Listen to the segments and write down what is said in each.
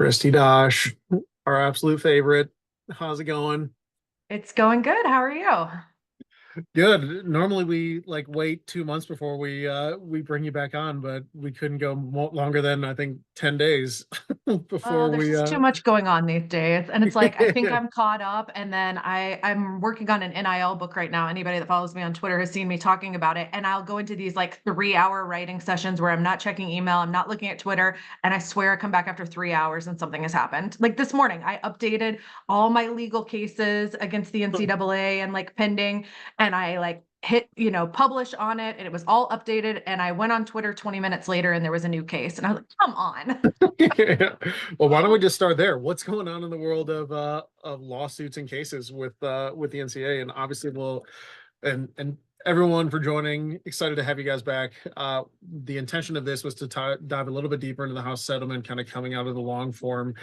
Kristi Dosh, our absolute favorite. How's it going? It's going good. How are you? Good. Normally we like wait 2 months before we bring you back on, but we couldn't go longer than I think 10 days Oh, before there's we just too much going on these days. And it's like I think yeah. I'm caught up and then I'm working on an NIL book right now. Anybody that follows me on Twitter has seen me talking about it. And I'll go into these like 3 hour writing sessions where I'm not checking email, I'm not looking at Twitter, and I swear I come back after 3 hours and something has happened. Like this morning, I updated all my legal cases against the NCAA and like pending, and I like hit publish on it, and it was all updated, and I went on Twitter 20 minutes later and there was a new case, and I was like, come on. Yeah. Well, why don't we just start there? What's going on in the world of lawsuits and cases with the NCAA? And obviously and everyone for joining. Excited to have you guys back. The intention of this was to dive a little bit deeper into the House settlement, kind of coming out of the long form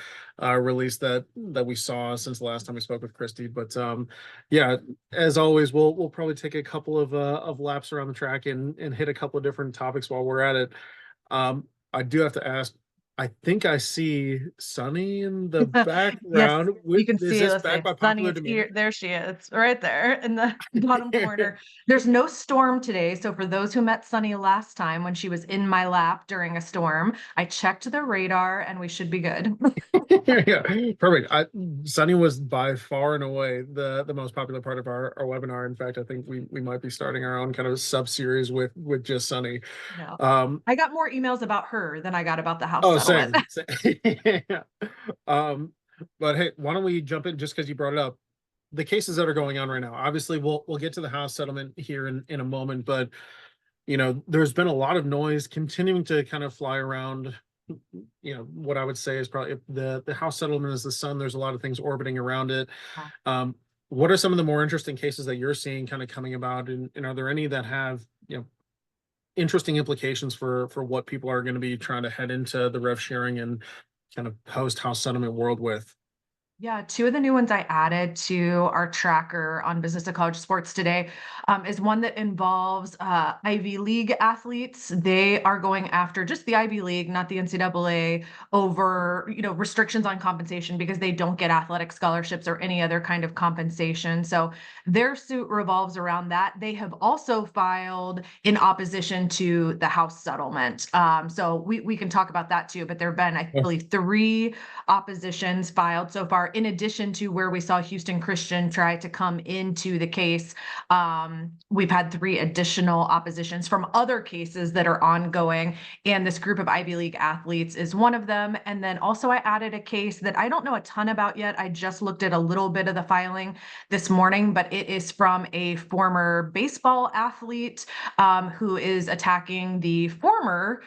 release that we saw since the last time we spoke with Kristi. But yeah, as always, we'll probably take a couple of laps around the track and hit a couple of different topics while we're at it. I do have to ask. I think I see Sunny in the Yes, background. you can Is see, this let's back see, by Sunny popular is here. demand? There she is, right there in the bottom corner. There's no storm today. So for those who met Sunny last time when she was in my lap during a storm, I checked the radar and we should be good. Yeah, perfect. Sunny was by far and away the most popular part of our webinar. In fact, I think we might be starting our own kind of sub series with just Sunny. No, Um, I got more emails about her than I got about the house oh, settlement. same. Yeah. Um, but hey, why don't we jump in just because you brought it up? The cases that are going on right now. Obviously, we'll get to the house settlement here in a moment, but there's been a lot of noise continuing to kind of fly around. What I would say is probably the house settlement is the sun. There's a lot of things orbiting around it. um, what are some of the more interesting cases that you're seeing kind of coming about, and are there any that have interesting implications for what people are going to be trying to head into the rev sharing and kind of post house settlement world with? Yeah, two of the new ones I added to our tracker on Business to College Sports today is one that involves Ivy League athletes. They are going after just the Ivy League, not the NCAA, over restrictions on compensation because they don't get athletic scholarships or any other kind of compensation. So their suit revolves around that. They have also filed in opposition to the House settlement. So we can talk about that too. But there have been, I believe, three oppositions filed so far, in addition to where we saw Houston Christian try to come into the case. We've had three additional oppositions from other cases that are ongoing, and this group of Ivy League athletes is one of them. And then also I added a case that I don't know a ton about yet. I just looked at a little bit of the filing this morning, but it is from a former baseball athlete who is attacking the former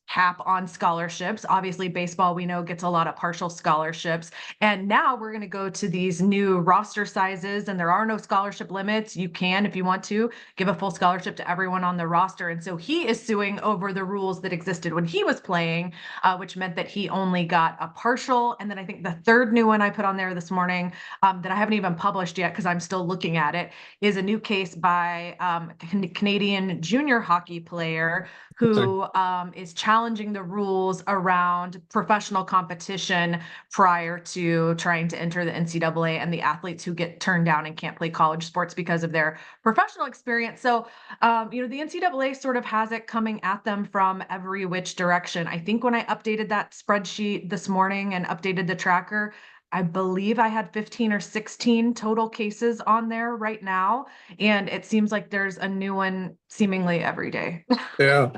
cap on scholarships. Obviously, baseball, we know, gets a lot of partial scholarships. And now we're going to go to these new roster sizes, and there are no scholarship limits. You can, if you want to, give a full scholarship to everyone on the roster. And so he is suing over the rules that existed when he was playing, which meant that he only got a partial. And then I think the third new one I put on there this morning that I haven't even published yet because I'm still looking at it is a new case by a Canadian junior hockey player who is challenging the rules around professional competition prior to trying to enter the NCAA, and the athletes who get turned down and can't play college sports because of their professional experience. So, the NCAA sort of has it coming at them from every which direction. I think when I updated that spreadsheet this morning and updated the tracker, I believe I had 15 or 16 total cases on there right now. And it seems like there's a new one seemingly every day. Yeah.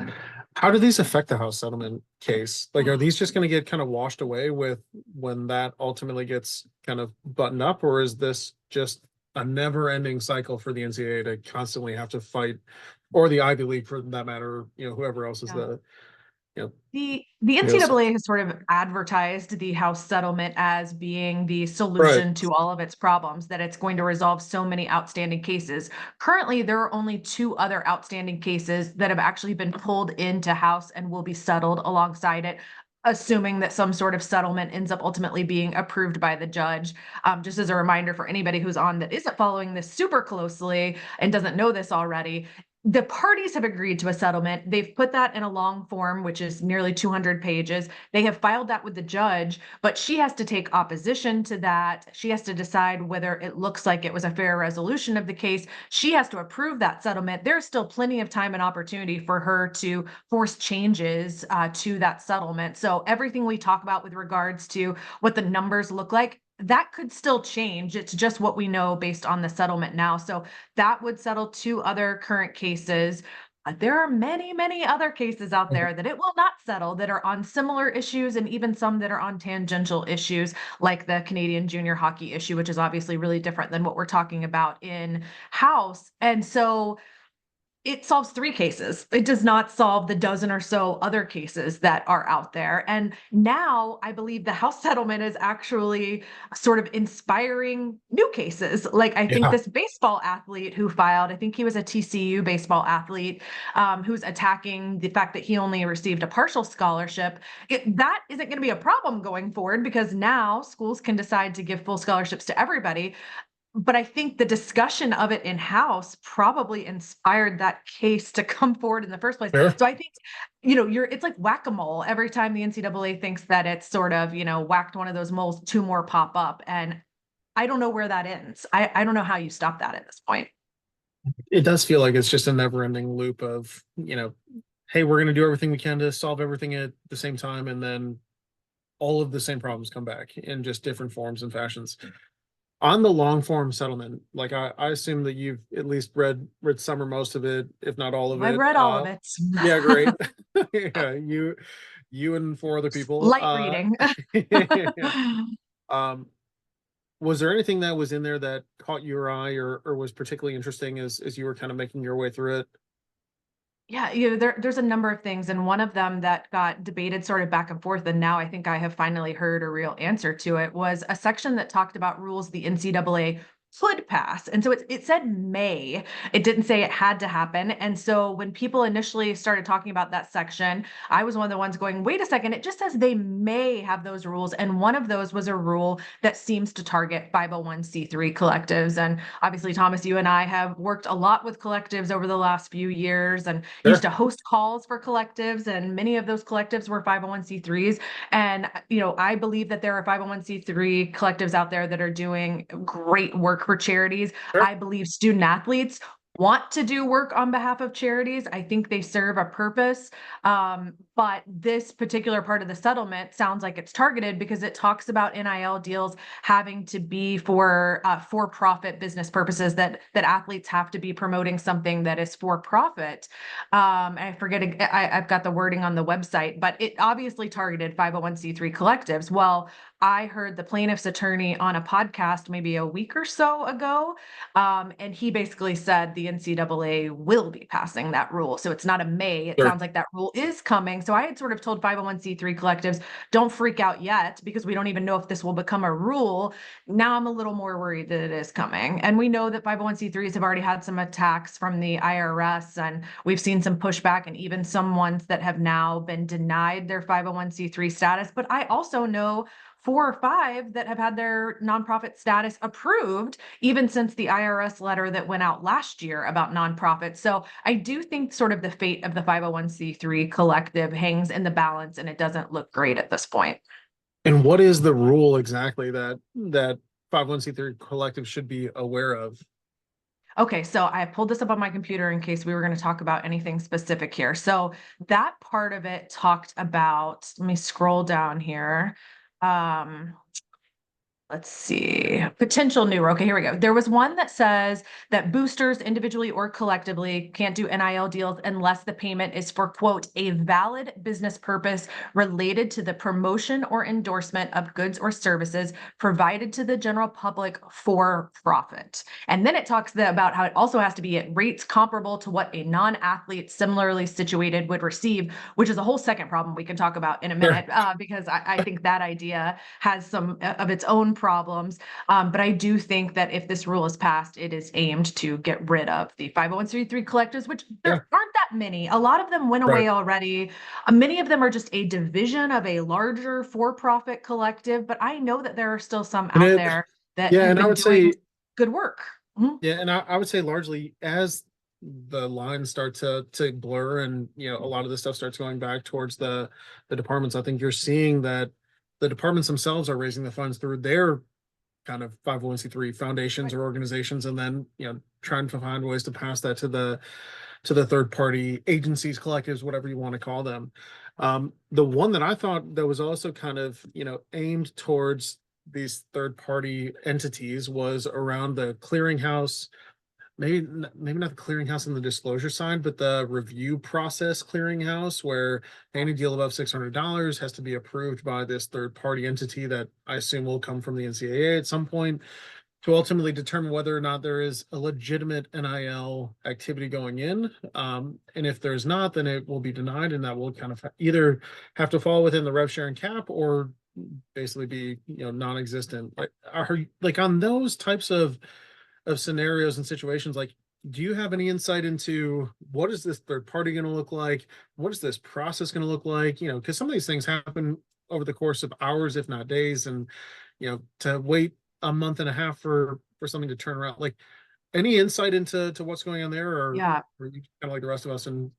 How do these affect the house settlement case? Like, are these just going to get kind of washed away with when that ultimately gets kind of buttoned up, or is this just a never-ending cycle for the NCAA to constantly have to fight, or the Ivy League for that matter, whoever else is Yeah. you know, The yes. NCAA has sort of advertised the House settlement as being the Right. solution to all of its problems, that it's going to resolve so many outstanding cases. Currently, there are only two other outstanding cases that have actually been pulled into House and will be settled alongside it, assuming that some sort of settlement ends up ultimately being approved by the judge. Just as a reminder for anybody who's on that isn't following this super closely and doesn't know this already, the parties have agreed to a settlement. They've put that in a long form, which is nearly 200 pages. They have filed that with the judge, but she has to take opposition to that. She has to decide whether it looks like it was a fair resolution of the case. She has to approve that settlement. There's still plenty of time and opportunity for her to force changes to that settlement. So everything we talk about with regards to what the numbers look like, that could still change. It's just what we know based on the settlement now. So that would settle two other current cases. There are many, many other cases out Mhm. there that it will not settle that are on similar issues, and even some that are on tangential issues, like the Canadian junior hockey issue, which is obviously really different than what we're talking about in House. And so it solves three cases. It does not solve the dozen or so other cases that are out there. And now I believe the House settlement is actually sort of inspiring new cases. Like I think Yeah. this baseball athlete who filed, I think he was a TCU baseball athlete, who's attacking the fact that he only received a partial scholarship. That isn't going to be a problem going forward, because now schools can decide to give full scholarships to everybody. But I think the discussion of it in house probably inspired that case to come forward in the first place. Sure. So I think, it's like whack-a-mole. Every time the NCAA thinks that it's sort of, whacked one of those moles, two more pop up. And I don't know where that ends. I don't know how you stop that at this point. It does feel like it's just a never-ending loop of, hey, we're going to do everything we can to solve everything at the same time, and then all of the same problems come back in just different forms and fashions. On the long form settlement, like I assume that you've at least read some or most of it, if not all of I've it. read all of it. Yeah, great. Yeah, you and four other people. Light reading. Um, was there anything that was in there that caught your eye or was particularly interesting as you were kind of making your way through it? Yeah, there's a number of things, and one of them that got debated sort of back and forth, and now I think I have finally heard a real answer to it, was a section that talked about rules the NCAA could pass. And so it said may. It didn't say it had to happen. And so when people initially started talking about that section, I was one of the ones going, wait a second, it just says they may have those rules. And one of those was a rule that seems to target 501c3 collectives. And obviously, Thomas, you and I have worked a lot with collectives over the last few years and used Sure. to host calls for collectives. And many of those collectives were 501c3s. And, I believe that there are 501c3 collectives out there that are doing great work for charities. Sure. I believe student athletes want to do work on behalf of charities. I think they serve a purpose. But this particular part of the settlement sounds like it's targeted because it talks about NIL deals having to be for-profit business purposes, that athletes have to be promoting something that is for profit. I forget, I've got the wording on the website, but it obviously targeted 501c3 collectives. Well, I heard the plaintiff's attorney on a podcast maybe a week or so ago, and he basically said the NCAA will be passing that rule. So it's not a may. It Sure. sounds like that rule is coming. So I had sort of told 501c3 collectives, don't freak out yet, because we don't even know if this will become a rule. Now I'm a little more worried that it is coming. And we know that 501c3s have already had some attacks from the IRS, and we've seen some pushback, and even some ones that have now been denied their 501c3 status. But I also know 4 or 5 that have had their nonprofit status approved, even since the IRS letter that went out last year about nonprofits. So I do think sort of the fate of the 501c3 collective hangs in the balance, and it doesn't look great at this point. And what is the rule exactly that 501c3 collective should be aware of? Okay, so I pulled this up on my computer in case we were going to talk about anything specific here. So that part of it talked about, let me scroll down here. Um, Let's see. Potential new. Okay, here we go. There was one that says that boosters individually or collectively can't do NIL deals unless the payment is for, quote, a valid business purpose related to the promotion or endorsement of goods or services provided to the general public for profit. And then it talks about how it also has to be at rates comparable to what a non-athlete similarly situated would receive, which is a whole second problem we can talk about in a Sure. minute, because I think that idea has some of its own problems. But I do think that if this rule is passed, it is aimed to get rid of the 501c3 collectives, which Yeah. there aren't that many. A lot of them went Right. away already. Many of them are just a division of a larger for-profit collective, but I know that there are still some And out it, there that yeah, have and I been would doing say, good work. Mhm. yeah, and I would say largely as the lines start to blur, and a lot of this stuff starts going back towards the departments. I think you're seeing that the departments themselves are raising the funds through their kind of 501c3 foundations Right. or organizations, and then trying to find ways to pass that to the third party agencies, collectives, whatever you want to call them. The one that I thought that was also kind of aimed towards these third party entities was around the clearinghouse. Maybe not the clearinghouse and the disclosure side, but the review process clearinghouse, where any deal above $600 has to be approved by this third party entity that I assume will come from the NCAA at some point, to ultimately determine whether or not there is a legitimate NIL activity going in. And if there's not, then it will be denied, and that will kind of either have to fall within the rev sharing cap or basically be non-existent. Like on those types of scenarios and situations, like, do you have any insight into what is this third party going to look like? What is this process going to look like? Because some of these things happen over the course of hours, if not days, and to wait a month and a half for something to turn around. Like, any insight into what's going on there, or Yeah. are you kind of like the rest of us and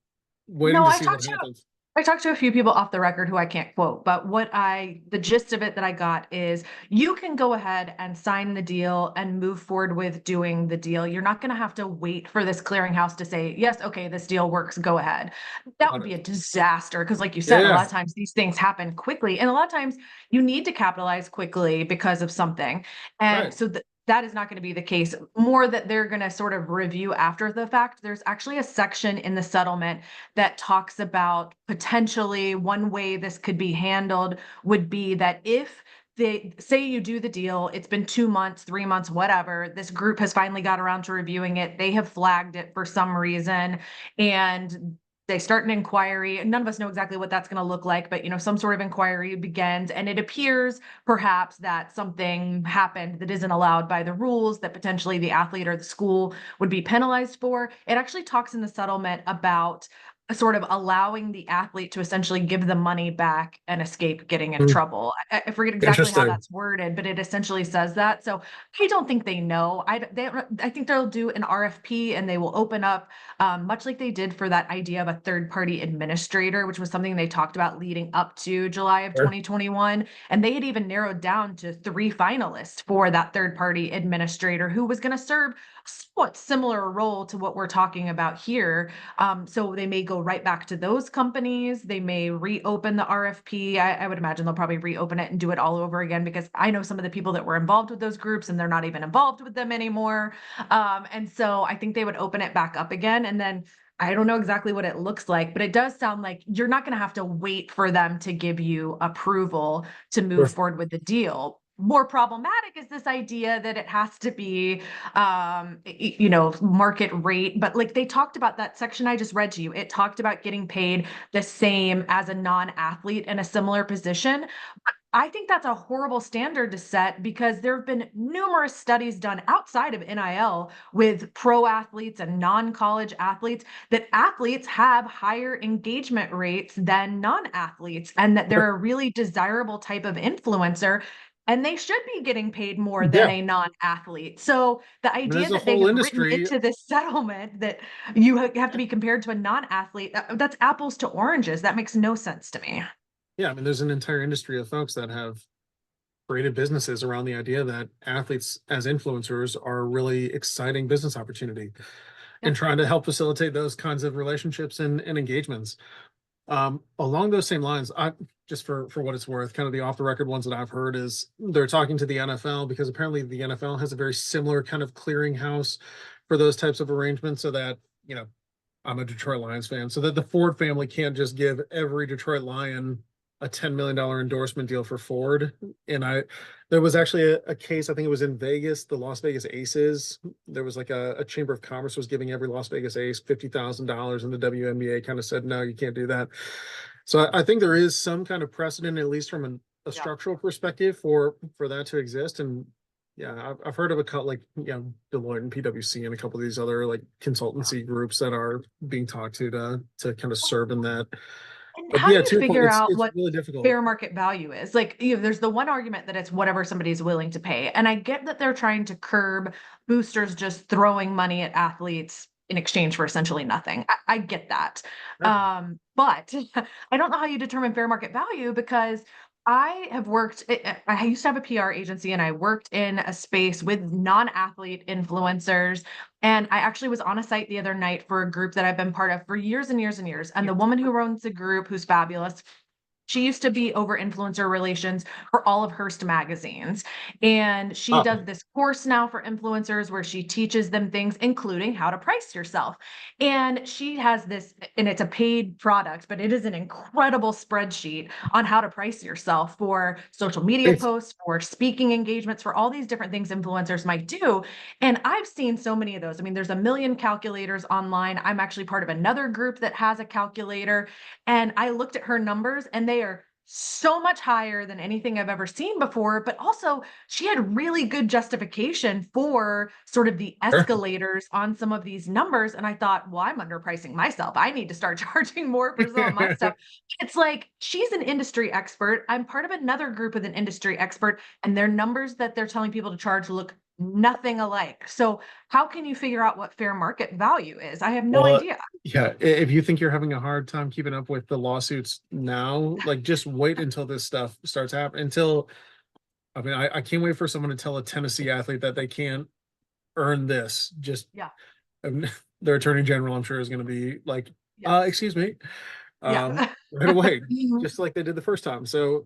waiting No, to I see what talked to happens? I talked to a few people off the record who I can't quote, but the gist of it that I got is you can go ahead and sign the deal and move forward with doing the deal. You're not going to have to wait for this clearinghouse to say, yes, okay, this deal works, go ahead. That would Got be it. a disaster because, like you Yeah, said, a lot yeah, of times these things happen quickly. And a lot of times you need to capitalize quickly because of something. And right. so that is not going to be the case. More that they're going to sort of review after the fact. There's actually a section in the settlement that talks about potentially one way this could be handled would be that if they say you do the deal, it's been 2 months, 3 months, whatever, this group has finally got around to reviewing it, they have flagged it for some reason, and they start an inquiry. None of us know exactly what that's going to look like, but some sort of inquiry begins, and it appears perhaps that something happened that isn't allowed by the rules, that potentially the athlete or the school would be penalized for. It actually talks in the settlement about sort of allowing the athlete to essentially give the money back and escape getting in Hmm. trouble. I forget exactly how Interesting. that's worded, but it essentially says that. So I don't think they know. I think they'll do an RFP and they will open up, much like they did for that idea of a third party administrator, which was something they talked about leading up to July of Sure. 2021. And they had even narrowed down to 3 finalists for that third party administrator who was going to serve a somewhat similar role to what we're talking about here. So they may go right back to those companies. They may reopen the RFP. I would imagine they'll probably reopen it and do it all over again because I know some of the people that were involved with those groups and they're not even involved with them anymore. And so I think they would open it back up again. And then I don't know exactly what it looks like, but it does sound like you're not going to have to wait for them to give you approval to move Sure. forward with the deal. More problematic is this idea that it has to be market rate. But like they talked about that section I just read to you, it talked about getting paid the same as a non-athlete in a similar position. I think that's a horrible standard to set because there have been numerous studies done outside of NIL with pro athletes and non-college athletes that athletes have higher engagement rates than non-athletes and that they're a really desirable type of influencer and they should be getting paid more than Yeah. a non-athlete. So the I mean, idea there's a that they whole have written industry. into this settlement that you have to be compared to a non-athlete, that's apples to oranges. That makes no sense to me. Yeah, I mean, there's an entire industry of folks that have created businesses around the idea that athletes as influencers are a really exciting business opportunity, Yeah. and trying to help facilitate those kinds of relationships and engagements. Along those same lines, I just for what it's worth, kind of the off the record ones that I've heard is they're talking to the NFL because apparently the NFL has a very similar kind of clearinghouse for those types of arrangements, so that I'm a Detroit Lions fan, so that the Ford family can't just give every Detroit Lion a $10 million endorsement deal for Ford. And there was actually a case, I think it was in Vegas, the Las Vegas Aces. There was like a Chamber of Commerce was giving every Las Vegas Ace $50,000, and the WNBA kind of said, no, you can't do that. So I think there is some kind of precedent, at least from a Yeah. structural perspective, for that to exist. And yeah, I've heard of a couple, like Deloitte and PwC and a couple of these other like consultancy groups that are being talked to kind of serve in that. And But how do yeah, you to your point, figure it's out it's what really difficult. fair market value is? Like, there's the one argument that it's whatever somebody's willing to pay. And I get that they're trying to curb boosters just throwing money at athletes in exchange for essentially nothing. I get that. Sure. But I don't know how you determine fair market value because I have worked, I used to have a PR agency and I worked in a space with non-athlete influencers. And I actually was on a site the other night for a group that I've been part of for years and years and years. And the woman who runs the group, who's fabulous, she used to be over influencer relations for all of Hearst magazines. And she Oh, does this course now for influencers where she teaches them things, including how to price yourself. And she has this, and it's a paid product, but it is an incredible spreadsheet on how to price yourself for social media it's posts, for speaking engagements, for all these different things influencers might do. And I've seen so many of those. I mean, there's a million calculators online. I'm actually part of another group that has a calculator. And I looked at her numbers and they are so much higher than anything I've ever seen before. But also, she had really good justification for sort of the sure. escalators on some of these numbers. And I thought, well, I'm underpricing myself. I need to start charging more for some of my stuff. It's like she's an industry expert. I'm part of another group with an industry expert, and their numbers that they're telling people to charge look nothing alike. So, how can you figure out what fair market value is? I have no Well, idea. yeah, if you think you're having a hard time keeping up with the lawsuits now, like just wait until this stuff starts happening. Until I mean, I can't wait for someone to tell a Tennessee athlete that they can't earn this. Just Yeah. um, their attorney general, I'm sure, is going to be like, Yes. excuse me, Yeah. right away, Mhm. just like they did the first time. So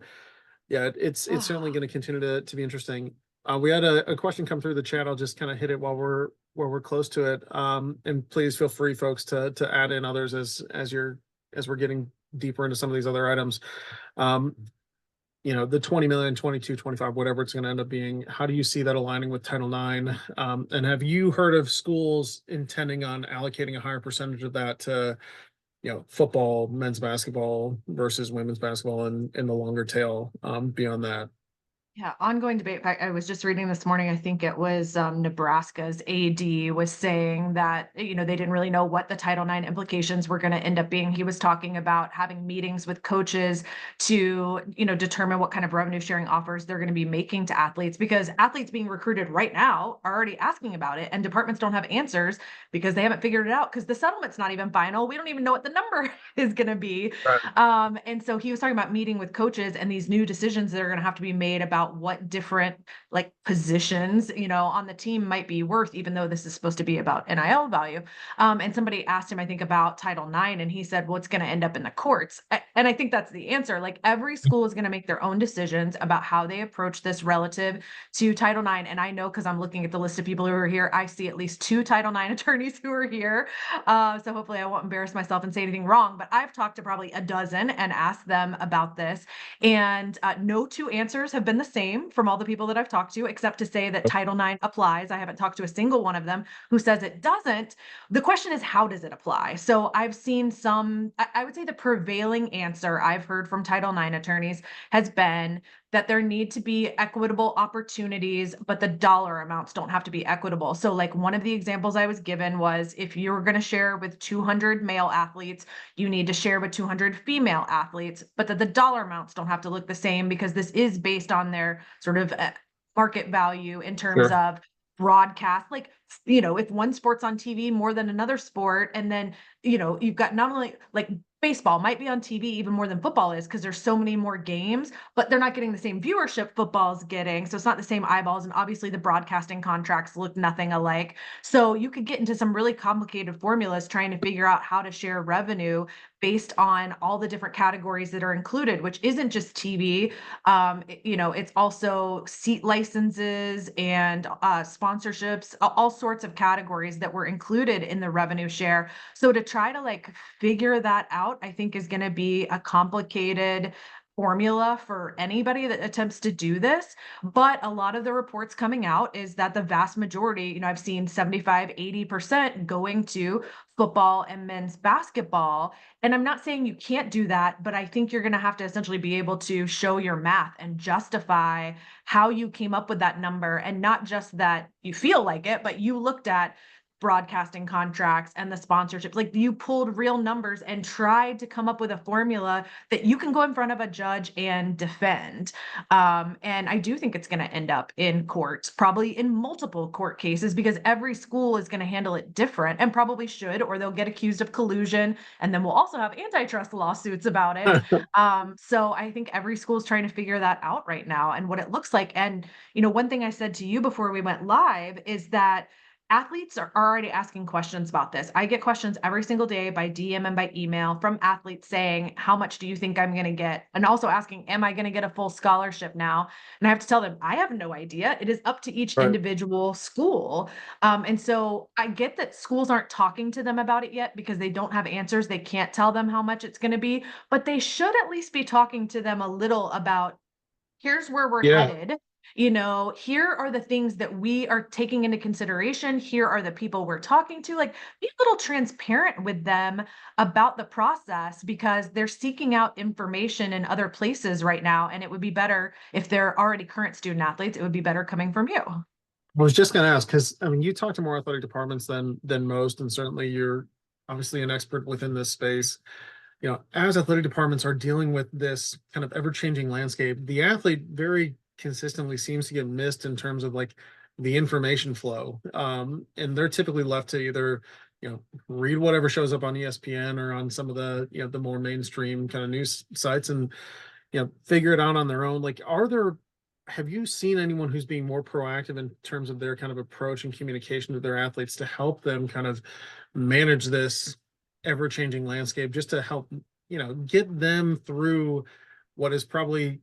yeah, it's certainly Ah, going to continue to be interesting. We had a question come through the chat. I'll just kind of hit it while we're close to it. And please feel free, folks, to add in others as we're getting deeper into some of these other items. Um, the 20 million, 22, 25, whatever it's going to end up being. How do you see that aligning with Title IX? And have you heard of schools intending on allocating a higher percentage of that to football, men's basketball versus women's basketball, and in the longer tail beyond that? yeah, ongoing debate. In fact, I was just reading this morning, I think it was Nebraska's AD was saying that, they didn't really know what the Title IX implications were going to end up being. He was talking about having meetings with coaches to, determine what kind of revenue sharing offers they're going to be making to athletes, because athletes being recruited right now are already asking about it and departments don't have answers because they haven't figured it out because the settlement's not even final. We don't even know what the number is going to be. Right. And so he was talking about meeting with coaches and these new decisions that are going to have to be made about what different like positions, on the team might be worth, even though this is supposed to be about NIL value. And somebody asked him, I think, about Title IX, and he said, well, it's going to end up in the courts. And I think that's the answer. Like every school is going to make their own decisions about how they approach this relative to Title IX. And I know because I'm looking at the list of people who are here, I see at least two Title IX attorneys who are here. So hopefully I won't embarrass myself and say anything wrong, but I've talked to probably a dozen and asked them about this. And no two answers have been the same from all the people that I've talked to, except to say that Title IX applies. I haven't talked to a single one of them who says it doesn't. The question is, how does it apply? So I've seen some, I would say the prevailing answer I've heard from Title IX attorneys has been that there need to be equitable opportunities, but the dollar amounts don't have to be equitable. So, like one of the examples I was given was if you're going to share with 200 male athletes, you need to share with 200 female athletes, but that the dollar amounts don't have to look the same because this is based on their sort of market value in terms Sure. of broadcast. Like, if one sport's on TV more than another sport, and then, you've got not only like baseball might be on TV even more than football is because there's so many more games, but they're not getting the same viewership football's getting. So it's not the same eyeballs. And obviously the broadcasting contracts look nothing alike. So you could get into some really complicated formulas trying to figure out how to share revenue based on all the different categories that are included, which isn't just TV. It's also seat licenses and sponsorships, all sorts of categories that were included in the revenue share. So to try to like figure that out, I think is going to be a complicated formula for anybody that attempts to do this. But a lot of the reports coming out is that the vast majority, I've seen 75, 80% going to football and men's basketball. And I'm not saying you can't do that, but I think you're going to have to essentially be able to show your math and justify how you came up with that number, and not just that you feel like it, but you looked at broadcasting contracts and the sponsorships. Like, you pulled real numbers and tried to come up with a formula that you can go in front of a judge and defend. And I do think it's going to end up in court, probably in multiple court cases, because every school is going to handle it different, and probably should, or they'll get accused of collusion. And then we'll also have antitrust lawsuits about it. So I think every school is trying to figure that out right now and what it looks like. And, one thing I said to you before we went live is that athletes are already asking questions about this. I get questions every single day by DM and by email from athletes saying, how much do you think I'm going to get? And also asking, am I going to get a full scholarship now? And I have to tell them, I have no idea. It is up to each Right. individual school. And so I get that schools aren't talking to them about it yet because they don't have answers. They can't tell them how much it's going to be, but they should at least be talking to them a little about, here's where we're Yeah. headed. Here are the things that we are taking into consideration. Here are the people we're talking to. Like, be a little transparent with them about the process, because they're seeking out information in other places right now. And it would be better, if they're already current student athletes, it would be better coming from you. I was just going to ask, because I mean, you talk to more athletic departments than most, and certainly you're obviously an expert within this space. As athletic departments are dealing with this kind of ever-changing landscape, the athlete very consistently seems to get missed in terms of like the information flow. And they're typically left to either, read whatever shows up on ESPN or on some of the, the more mainstream kind of news sites, and, figure it out on their own. Like, have you seen anyone who's being more proactive in terms of their kind of approach and communication to their athletes to help them kind of manage this ever-changing landscape, just to help get them through what is probably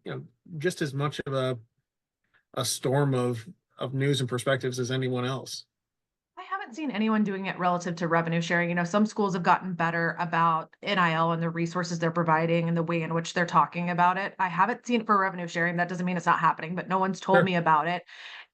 just as much of a storm of news and perspectives as anyone else? I haven't seen anyone doing it relative to revenue sharing. Some schools have gotten better about NIL and the resources they're providing and the way in which they're talking about it. I haven't seen it for revenue sharing. That doesn't mean it's not happening, but no one's told Sure. me about it.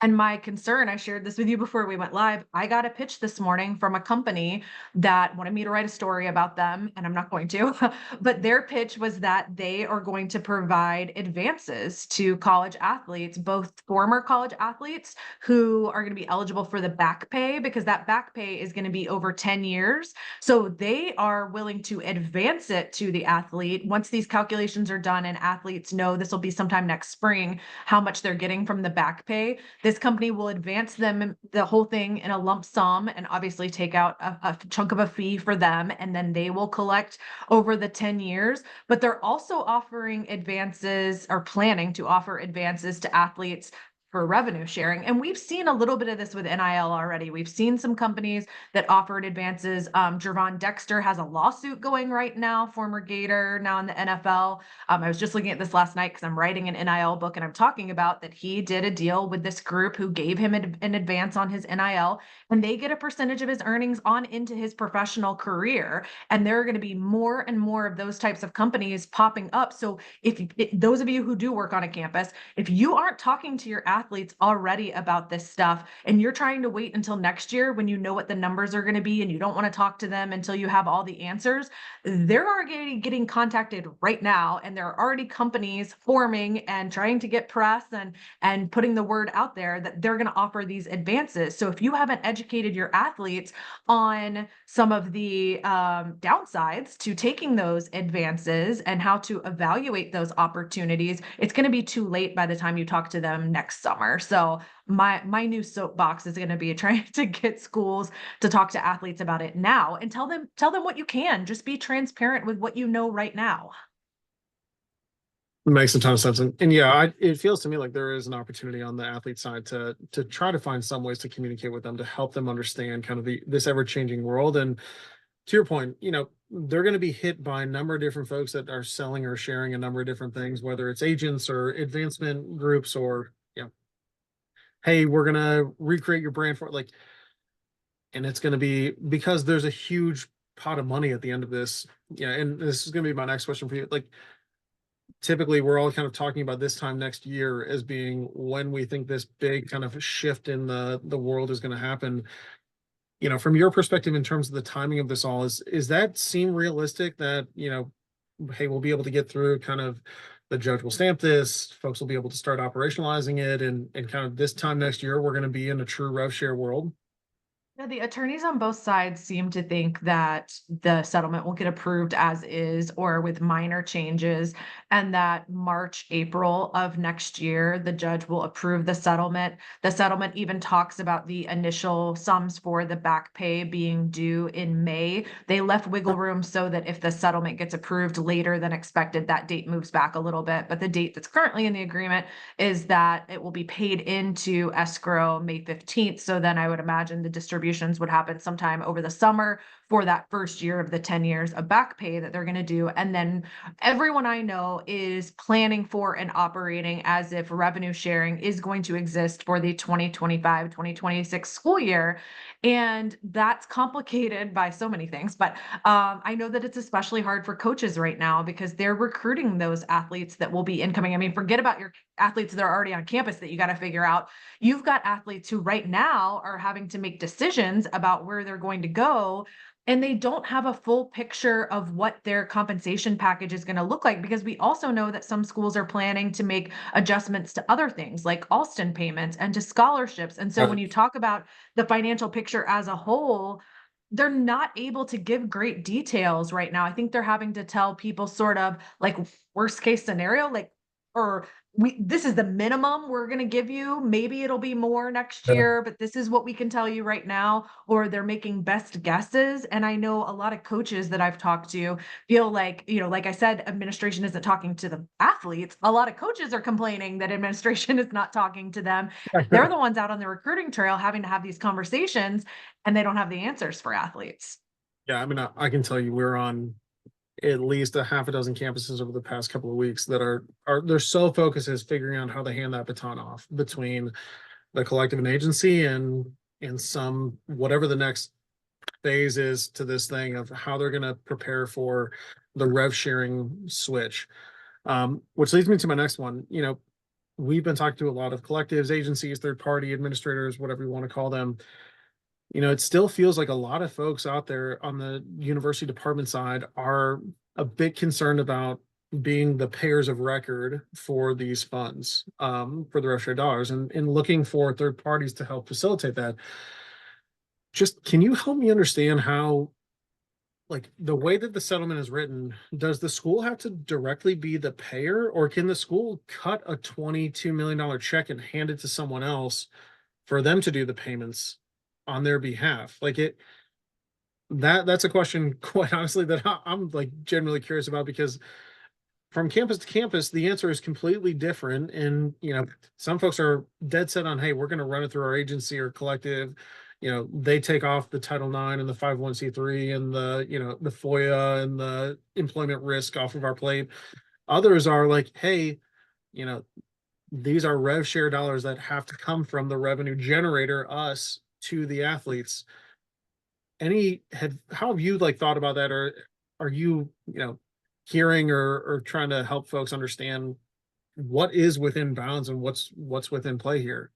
And my concern, I shared this with you before we went live. I got a pitch this morning from a company that wanted me to write a story about them, and I'm not going to. But their pitch was that they are going to provide advances to college athletes, both former college athletes who are going to be eligible for the back pay, because that back pay is going to be over 10 years. So they are willing to advance it to the athlete once these calculations are done and athletes know this will be sometime next spring, how much they're getting from the back pay. This company will advance them the whole thing in a lump sum and obviously take out a chunk of a fee for them, and then they will collect over the 10 years. But they're also offering advances, or planning to offer advances, to athletes for revenue sharing. And we've seen a little bit of this with NIL already. We've seen some companies that offered advances. Jervon Dexter has a lawsuit going right now, former Gator, now in the NFL. I was just looking at this last night because I'm writing an NIL book, and I'm talking about that he did a deal with this group who gave him an advance on his NIL, and they get a percentage of his earnings on into his professional career. And there are going to be more and more of those types of companies popping up. So if those of you who do work on a campus, if you aren't talking to your athletes already about this stuff, and you're trying to wait until next year when you know what the numbers are going to be, and you don't want to talk to them until you have all the answers, they're already getting contacted right now, and there are already companies forming and trying to get press and putting the word out there that they're going to offer these advances. So if you haven't educated your athletes on some of the downsides to taking those advances and how to evaluate those opportunities, it's going to be too late by the time you talk to them next summer. So my new soapbox is going to be trying to get schools to talk to athletes about it now and tell them what you can. Just be transparent with what you know right now. Makes a ton of sense. And yeah, it feels to me like there is an opportunity on the athlete side to try to find some ways to communicate with them to help them understand kind of this ever-changing world. And to your point, they're going to be hit by a number of different folks that are selling or sharing a number of different things, whether it's agents or advancement groups, or, hey, we're going to recreate your brand for, like, and it's going to be because there's a huge pot of money at the end of this. Yeah. And this is going to be my next question for you. Like, typically we're all kind of talking about this time next year as being when we think this big kind of shift in the world is going to happen. From your perspective, in terms of the timing of this all, is that seem realistic that, hey, we'll be able to get through kind of, the judge will stamp this, folks will be able to start operationalizing it, and kind of this time next year, we're going to be in a true rev share world? Yeah, the attorneys on both sides seem to think that the settlement will get approved as is or with minor changes, and that March, April of next year, the judge will approve the settlement. The settlement even talks about the initial sums for the back pay being due in May. They left wiggle room so that if the settlement gets approved later than expected, that date moves back a little bit. But the date that's currently in the agreement is that it will be paid into escrow May 15th. So then I would imagine the distributions would happen sometime over the summer for that first year of the 10 years of back pay that they're going to do. And then everyone I know is planning for and operating as if revenue sharing is going to exist for the 2025-2026 school year. And that's complicated by so many things. But I know that it's especially hard for coaches right now because they're recruiting those athletes that will be incoming. I mean, forget about your athletes that are already on campus that you got to figure out. You've got athletes who right now are having to make decisions about where they're going to go. And they don't have a full picture of what their compensation package is going to look like because we also know that some schools are planning to make adjustments to other things like Alston payments and to scholarships. And so when Right. you talk about the financial picture as a whole, they're not able to give great details right now. I think they're having to tell people sort of like worst case scenario, like, or this is the minimum we're going to give you. Maybe it'll be more next Yeah. year, but this is what we can tell you right now. Or they're making best guesses. And I know a lot of coaches that I've talked to feel like, like I said, administration isn't talking to the athletes. A lot of coaches are complaining that administration is not talking to them. They're the ones out on the recruiting trail having to have these conversations, and they don't have the answers for athletes. Yeah, I mean, I can tell you we're on at least a half a dozen campuses over the past couple of weeks that are their sole focus is figuring out how to hand that baton off between the collective and agency and some whatever the next phase is to this thing of how they're going to prepare for the rev sharing switch. Which leads me to my next one. We've been talking to a lot of collectives, agencies, third party administrators, whatever you want to call them. It still feels like a lot of folks out there on the university department side are a bit concerned about being the payers of record for these funds, for the rev share dollars, and looking for third parties to help facilitate that. Just can you help me understand how, like, the way that the settlement is written, does the school have to directly be the payer, or can the school cut a $22 million check and hand it to someone else for them to do the payments on their behalf? Like that's a question, quite honestly, that I'm like generally curious about because from campus to campus, the answer is completely different. And, some folks are dead set on, hey, we're going to run it through our agency or collective. They take off the Title IX and the 501(c)(3) and the FOIA and the employment risk off of our plate. Others are like, hey, you know, these are rev share dollars that have to come from the revenue generator, us, to the athletes. How have you like thought about that, or are you hearing or trying to help folks understand what is within bounds and what's within play here?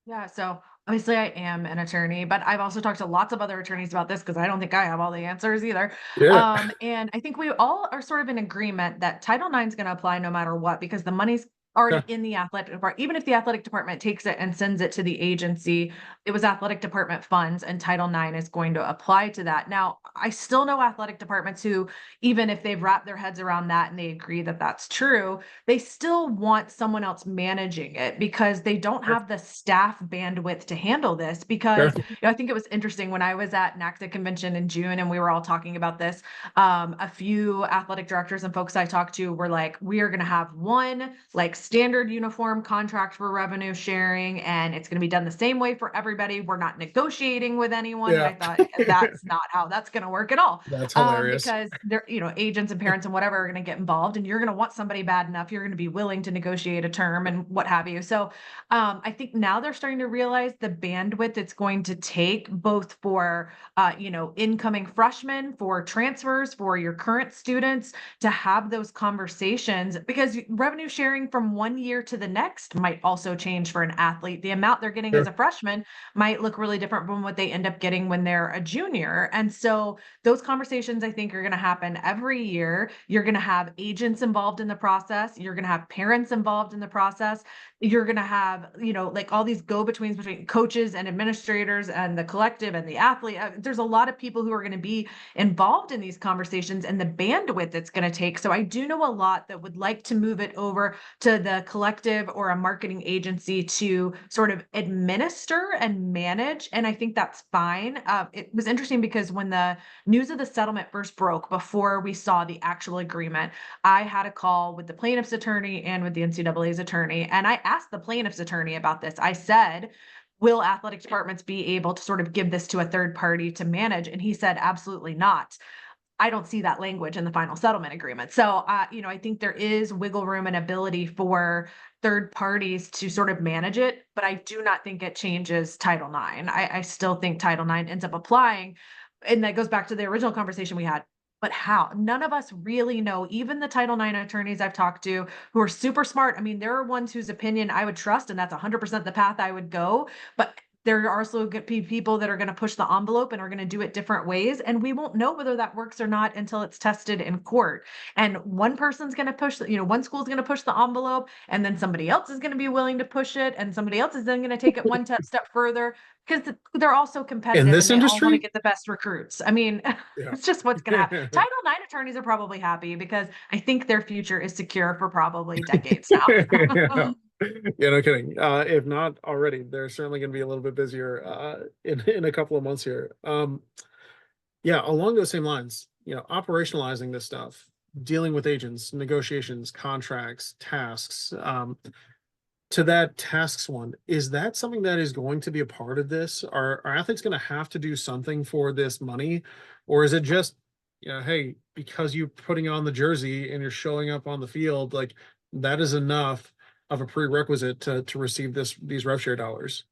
Yeah, so obviously I am an attorney, but I've also talked to lots of other attorneys about this because I don't think I have all the answers either. Yeah. And I think we all are sort of in agreement that Title IX is going to apply no matter what because the money's already Yeah. in the athletic department. Even if the athletic department takes it and sends it to the agency, it was athletic department funds, and Title IX is going to apply to that. Now, I still know athletic departments who, even if they've wrapped their heads around that and they agree that that's true, they still want someone else managing it because they don't Sure. have the staff bandwidth to handle this. Because Sure. I think it was interesting when I was at NACDA convention in June and we were all talking about this. A few athletic directors and folks I talked to were like, we are going to have one like standard uniform contract for revenue sharing, and it's going to be done the same way for everybody. We're not negotiating with anyone. And Yeah. I thought that's not how that's going to work at all. That's hilarious. Because they're, agents and parents and whatever are going to get involved, and you're going to want somebody bad enough. You're going to be willing to negotiate a term and what have you. So I think now they're starting to realize the bandwidth it's going to take, both for incoming freshmen, for transfers, for your current students, to have those conversations because revenue sharing, from from one year to the next might also change for an athlete. The amount they're getting as a Sure. freshman might look really different from what they end up getting when they're a junior. And so those conversations I think are going to happen every year. You're going to have agents involved in the process. You're going to have parents involved in the process. You're going to have, like all these go betweens between coaches and administrators and the collective and the athlete. There's a lot of people who are going to be involved in these conversations and the bandwidth it's going to take. So I do know a lot that would like to move it over to the collective or a marketing agency to sort of administer and manage. And I think that's fine. It was interesting because when the news of the settlement first broke before we saw the actual agreement, I had a call with the plaintiff's attorney and with the NCAA's attorney. And I asked the plaintiff's attorney about this. I said, will athletic departments be able to sort of give this to a third party to manage? And he said, absolutely not. I don't see that language in the final settlement agreement. So, I think there is wiggle room and ability for third parties to sort of manage it, but I do not think it changes Title IX. I still think Title IX ends up applying. And that goes back to the original conversation we had. But how? None of us really know. Even the Title IX attorneys I've talked to who are super smart. I mean, there are ones whose opinion I would trust, and that's 100% the path I would go. But there are also going to be people that are going to push the envelope and are going to do it different ways. And we won't know whether that works or not until it's tested in court. And one person's going to push, one school's going to push the envelope, and then somebody else is going to be willing to push it. And somebody else is then going to take it one step further because they're all so In competitive this and they all want to industry? get the best recruits. I mean, Yeah. it's just what's going to happen. Title IX attorneys are probably happy because I think their future is secure for probably decades Yeah. now. Yeah, no kidding. If not already, they're certainly going to be a little bit busier in a couple of months here. Yeah, along those same lines, operationalizing this stuff, dealing with agents, negotiations, contracts, tasks. To that tasks one, is that something that is going to be a part of this? Are athletes going to have to do something for this money, or is it just, hey, because you're putting on the jersey and you're showing up on the field, like that is enough of a prerequisite to receive these rev share dollars?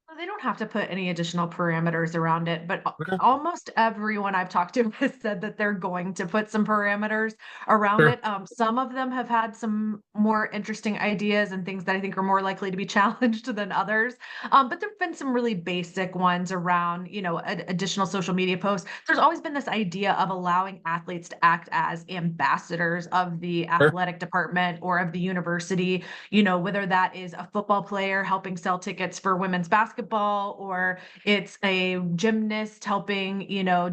Well, they don't have to put any additional parameters around it, but Okay, almost everyone I've talked to has said that they're going to put some parameters around sure. it. Some of them have had some more interesting ideas and things that I think are more likely to be challenged than others. But there've been some really basic ones around, additional social media posts. There's always been this idea of allowing athletes to act as ambassadors of the Sure. athletic department or of the university, whether that is a football player helping sell tickets for women's basketball, or it's a gymnast helping,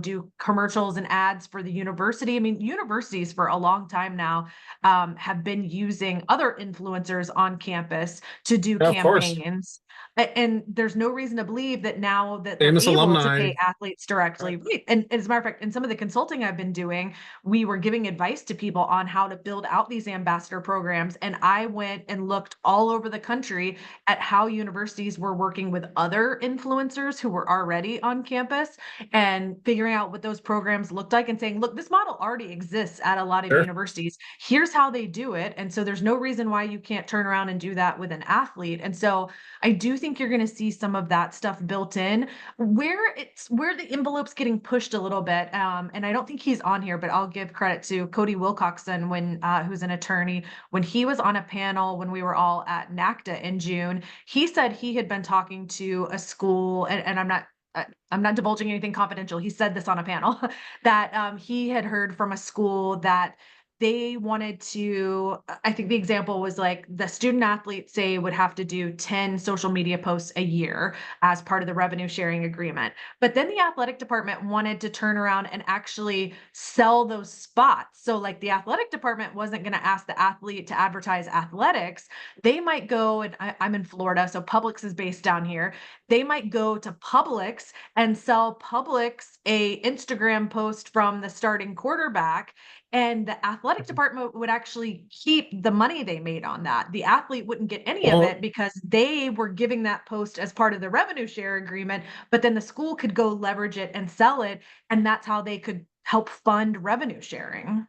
do commercials and ads for the university. I mean, universities for a long time now have been using other influencers on campus to do Yeah, of course. campaigns. And there's no reason to believe that now that they're Famous able to alumni. pay athletes directly. Right. And as a matter of fact, in some of the consulting I've been doing, we were giving advice to people on how to build out these ambassador programs. And I went and looked all over the country at how universities were working with other influencers who were already on campus and figuring out what those programs looked like and saying, look, this model already exists at a lot of Sure. universities. Here's how they do it. And so there's no reason why you can't turn around and do that with an athlete. And so I do think you're going to see some of that stuff built in where the envelope's getting pushed a little bit. And I don't think he's on here, but I'll give credit to Cody Wilcoxon who's an attorney. When he was on a panel when we were all at NACDA in June, he said he had been talking to a school, and I'm not divulging anything confidential. He said this on a panel that he had heard from a school that they wanted to, I think the example was like the student athletes say would have to do 10 social media posts a year as part of the revenue sharing agreement. But then the athletic department wanted to turn around and actually sell those spots. So like the athletic department wasn't going to ask the athlete to advertise athletics. They might go, and I'm in Florida, so Publix is based down here. They might go to Publix and sell Publix a Instagram post from the starting quarterback, and the athletic department would actually keep the money they made on that. The athlete wouldn't get any of Well, it because they were giving that post as part of the revenue share agreement, but then the school could go leverage it and sell it, and that's how they could help fund revenue sharing.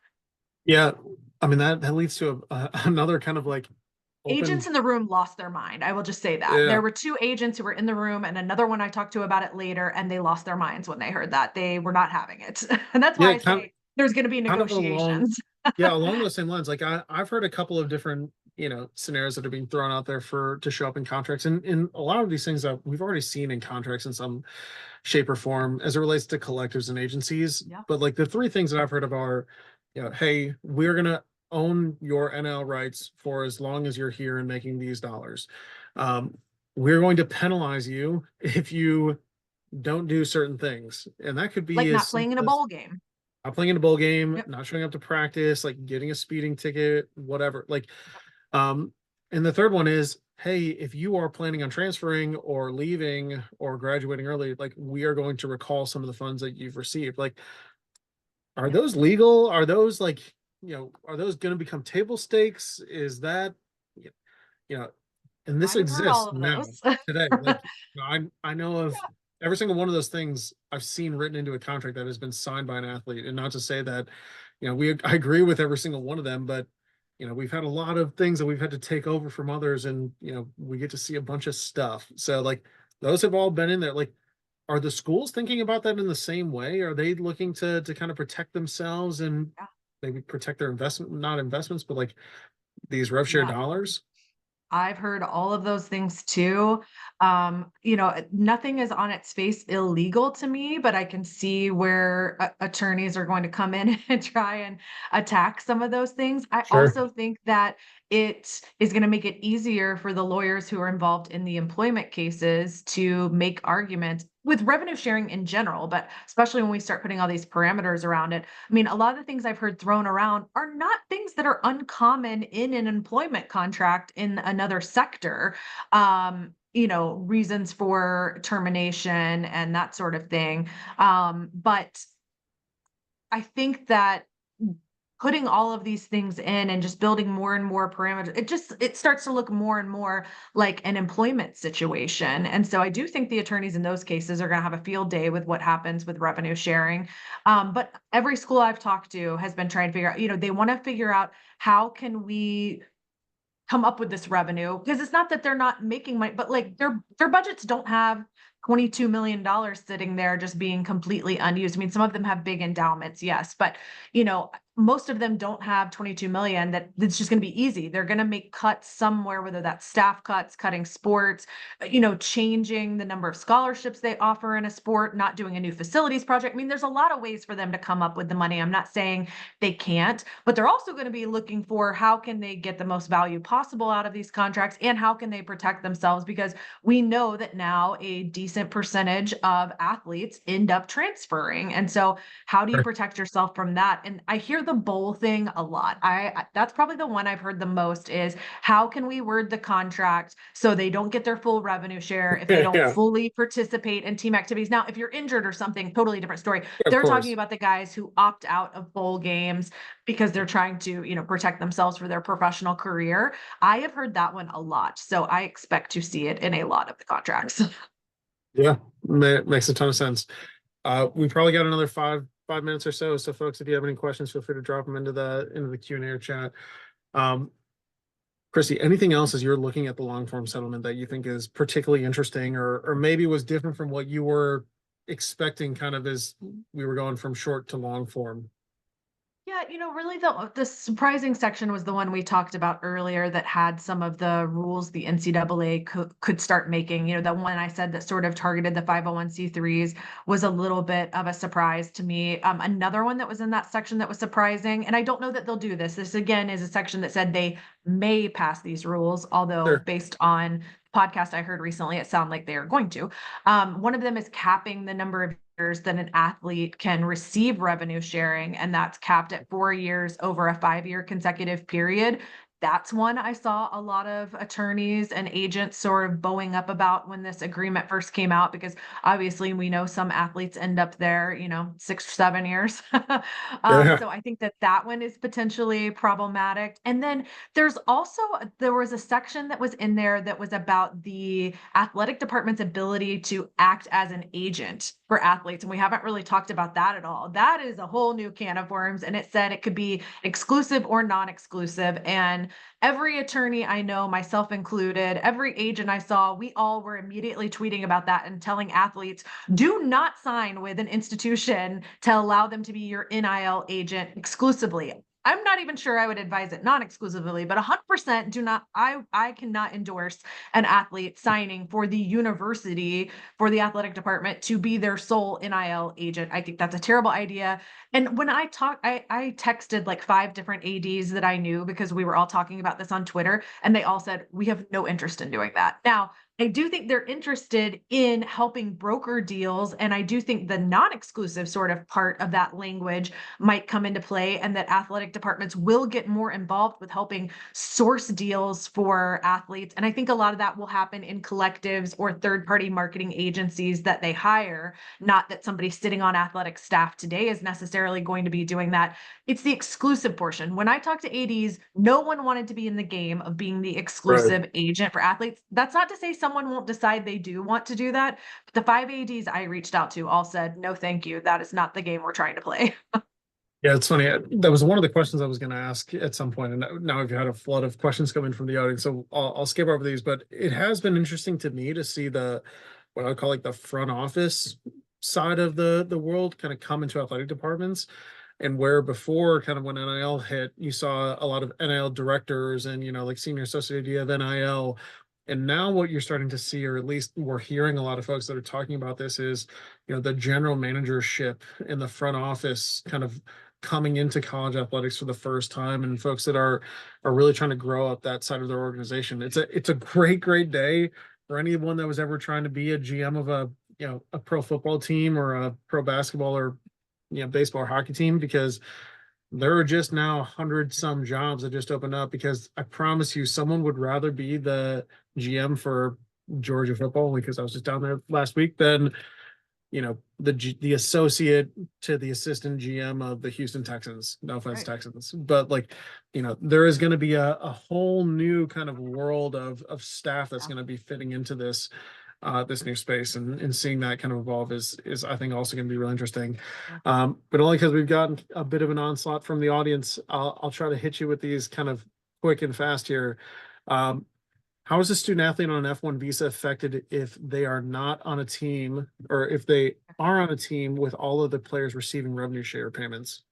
yeah. I mean that leads to another kind of like Agents open. in the room lost their mind. I will just say that. Yeah. There were two agents who were in the room and another one I talked to about it later, and they lost their minds when they heard that. They were not having it. And that's why Yeah, I say there's going to be kind of along negotiations. yeah, along those same lines. Like I've heard a couple of different scenarios that are being thrown out there for to show up in contracts, and a lot of these things that we've already seen in contracts in some shape or form as it relates to collectives and agencies. Yeah. But like the three things that I've heard of are, hey, we're gonna own your NL rights for as long as you're here and making these dollars. Um, we're going to penalize you if you don't do certain things, and that could be Like as not playing in a simple as bowl game. not playing in a bowl game, Yep. not showing up to practice, like getting a speeding ticket, whatever. Um, and the third one is, hey, if you are planning on transferring or leaving or graduating early, like we are going to recall some of the funds that you've received. Like, are Yep. those legal? Are those like, are those going to become table stakes? Is that, you know, and this I have heard all exists of now those. today. Like, I know of every single one of those things I've seen written into a contract that has been signed by an athlete. And not to say that, I agree with every single one of them, but we've had a lot of things that we've had to take over from others, and we get to see a bunch of stuff. So like those have all been in there. Like, are the schools thinking about that in the same way? Are they looking to kind of protect themselves and Yeah. maybe protect their investment, not investments, but like these rev share Yeah. dollars? I've heard all of those things too. Nothing is on its face illegal to me, but I can see where attorneys are going to come in and try and attack some of those things. I Sure. also think that it is going to make it easier for the lawyers who are involved in the employment cases to make arguments with revenue sharing in general, but especially when we start putting all these parameters around it. I mean, a lot of the things I've heard thrown around are not things that are uncommon in an employment contract in another sector. Reasons for termination and that sort of thing. But I think that putting all of these things in and just building more and more parameters, it starts to look more and more like an employment situation. And so I do think the attorneys in those cases are going to have a field day with what happens with revenue sharing. But every school I've talked to has been trying to figure out, they want to figure out how can we come up with this revenue, because it's not that they're not making money, but like their budgets don't have $22 million sitting there just being completely unused. I mean, some of them have big endowments, yes, but most of them don't have 22 million that's just going to be easy. They're going to make cuts somewhere, whether that's staff cuts, cutting sports, changing the number of scholarships they offer in a sport, not doing a new facilities project. I mean, there's a lot of ways for them to come up with the money. I'm not saying they can't, but they're also going to be looking for how can they get the most value possible out of these contracts and how can they protect themselves, because we know that now a decent percentage of athletes end up transferring. And so how do you Sure. protect yourself from that? And I hear the bowl thing a lot. That's probably the one I've heard the most is how can we word the contract so they don't get their full revenue share if they don't Yeah, fully participate in team activities. Now, if you're injured or something, totally different story. of They're talking course. about the guys who opt out of bowl games because they're trying to, protect themselves for their professional career. I have heard that one a lot. So I expect to see it in a lot of the contracts. Yeah, makes a ton of sense. We probably got another five minutes or so. So, folks, if you have any questions, feel free to drop them into the Q&A or chat. Um, Kristi, anything else as you're looking at the long form settlement that you think is particularly interesting, or maybe was different from what you were expecting, kind of as we were going from short to long form? Yeah, really the surprising section was the one we talked about earlier that had some of the rules the NCAA could start making. The one I said that sort of targeted the 501(c)(3)s was a little bit of a surprise to me. Another one that was in that section that was surprising, and I don't know that they'll do this. This again is a section that said they may pass these rules, although Sure. based on podcast I heard recently, it sounded like they are going to. One of them is capping the number of years that an athlete can receive revenue sharing, and that's capped at 4 years over a 5-year consecutive period. That's one I saw a lot of attorneys and agents sort of bowing up about when this agreement first came out, because obviously we know some athletes end up there, 6 or 7 years. Yeah. So I think that one is potentially problematic. And then there was a section that was in there that was about the athletic department's ability to act as an agent for athletes. And we haven't really talked about that at all. That is a whole new can of worms. And it said it could be exclusive or non-exclusive. And every attorney I know, myself included, every agent I saw, we all were immediately tweeting about that and telling athletes, do not sign with an institution to allow them to be your NIL agent exclusively. I'm not even sure I would advise it non-exclusively, but 100% do not. I cannot endorse an athlete signing for the university for the athletic department to be their sole NIL agent. I think that's a terrible idea. And when I texted like 5 different ADs that I knew because we were all talking about this on Twitter, and they all said we have no interest in doing that. Now, I do think they're interested in helping broker deals. And I do think the non exclusive sort of part of that language might come into play, and that athletic departments will get more involved with helping source deals for athletes. And I think a lot of that will happen in collectives or third party marketing agencies that they hire. Not that somebody sitting on athletic staff today is necessarily going to be doing that. It's the exclusive portion. When I talk to ADs, no one wanted to be in the game of being the Right. exclusive agent for athletes. That's not to say someone won't decide they do want to do that. But the 5 ADs I reached out to all said, no, thank you. That is not the game we're trying to play. Yeah, it's funny. That was one of the questions I was going to ask at some point, and now I've had a flood of questions coming from the audience, so I'll skip over these. But it has been interesting to me to see the what I call like the front office side of the world kind of come into athletic departments, and where before, kind of when NIL hit, you saw a lot of NIL directors and like senior associate of NIL. And now what you're starting to see, or at least we're hearing a lot of folks that are talking about this, is the general managership in the front office kind of coming into college athletics for the first time, and folks that are really trying to grow up that side of their organization. It's a great day for anyone that was ever trying to be a GM of a pro football team or a pro basketball or baseball or hockey team, because there are just now 100 some jobs that just opened up, because I promise you someone would rather be the GM for Georgia football, because I was just down there last week, than the associate to the assistant GM of the Houston Texans. No offense, Right. Texans, but like, there is going to be a whole new kind of world of staff that's Yeah. going to be fitting into this new space, and seeing that kind of evolve is I think also going to be really interesting. Yeah. But only because we've gotten a bit of an onslaught from the audience, I'll try to hit you with these kind of quick and fast here. Um, how is a student athlete on an F1 visa affected if they are not on a team, or if they are on a team with all of the players receiving revenue share payments?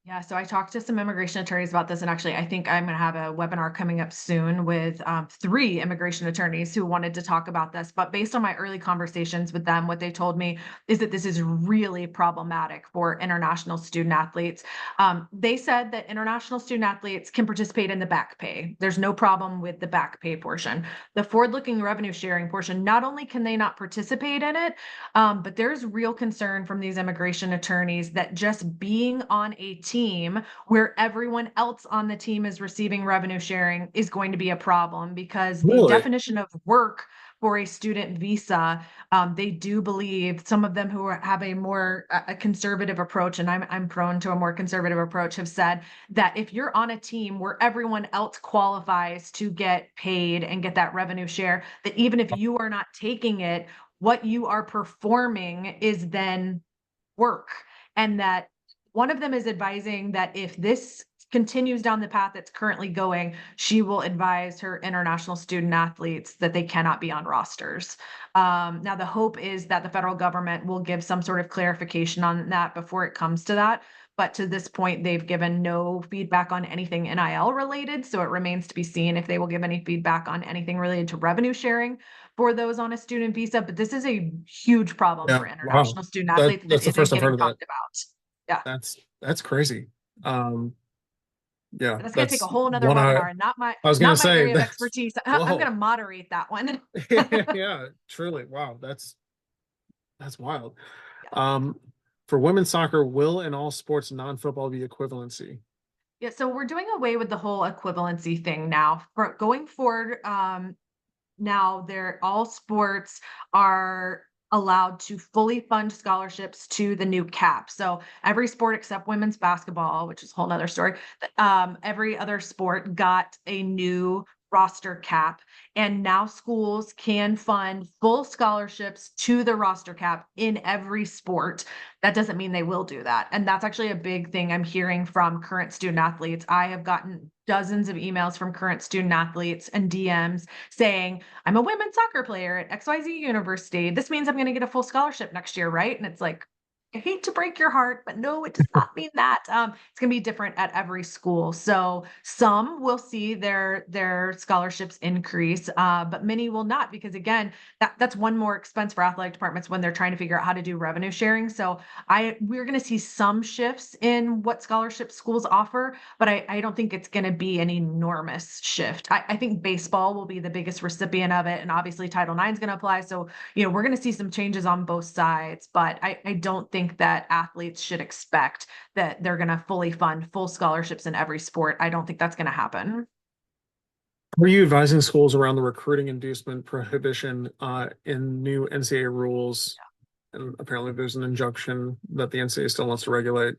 Yeah, so I talked to some immigration attorneys about this, and actually, I think I'm going to have a webinar coming up soon with 3 immigration attorneys who wanted to talk about this. But based on my early conversations with them, what they told me is that this is really problematic for international student athletes. They said that international student athletes can participate in the back pay. There's no problem with the back pay portion. The forward-looking revenue sharing portion, not only can they not participate in it, but there's real concern from these immigration attorneys that just being on a team where everyone else on the team is receiving revenue sharing is going to be a problem, because the Really? definition of work for a student visa, they do believe, some of them who have a more a conservative approach, and I'm prone to a more conservative approach, have said that if you're on a team where everyone else qualifies to get paid and get that revenue share, that even if you are not taking it, what you are performing is then work. And that one of them is advising that if this continues down the path it's currently going, she will advise her international student athletes that they cannot be on rosters. Now, the hope is that the federal government will give some sort of clarification on that before it comes to that. But to this point, they've given no feedback on anything NIL related. So it remains to be seen if they will give any feedback on anything related to revenue sharing for those on a student visa. But this is a huge problem Yeah. for Wow. international student athletes that That's the isn't first I've heard getting of that. talked about. Yeah. That's crazy. Um, yeah, That's gonna take a that's whole nother one webinar, and not my I was gonna not my say. area of That's expertise. I'm gonna whoa. moderate that one. Yeah, truly. Wow, that's wild. Yeah. Um, for women's soccer, will in all sports non-football be equivalency? Yeah, so we're doing away with the whole equivalency thing now. For going forward, now they're all sports are allowed to fully fund scholarships to the new cap. So every sport except women's basketball, which is a whole nother story, every other sport got a new roster cap. And now schools can fund full scholarships to the roster cap in every sport. That doesn't mean they will do that. And that's actually a big thing I'm hearing from current student athletes. I have gotten dozens of emails from current student athletes and DMs saying, I'm a women's soccer player at XYZ University. This means I'm going to get a full scholarship next year, right? And it's like, I hate to break your heart, but no, it does not mean that. It's gonna be different at every school. So some will see their scholarships increase, but many will not because again, that's one more expense for athletic departments when they're trying to figure out how to do revenue sharing. So we're gonna see some shifts in what scholarship schools offer, but I don't think it's gonna be an enormous shift. I think baseball will be the biggest recipient of it, and obviously Title IX is gonna apply. So we're going to see some changes on both sides, but I don't think that athletes should expect that they're going to fully fund full scholarships in every sport. I don't think that's going to happen. Were you advising schools around the recruiting inducement prohibition in new NCAA rules? And apparently there's an injunction that the NCAA still wants to regulate.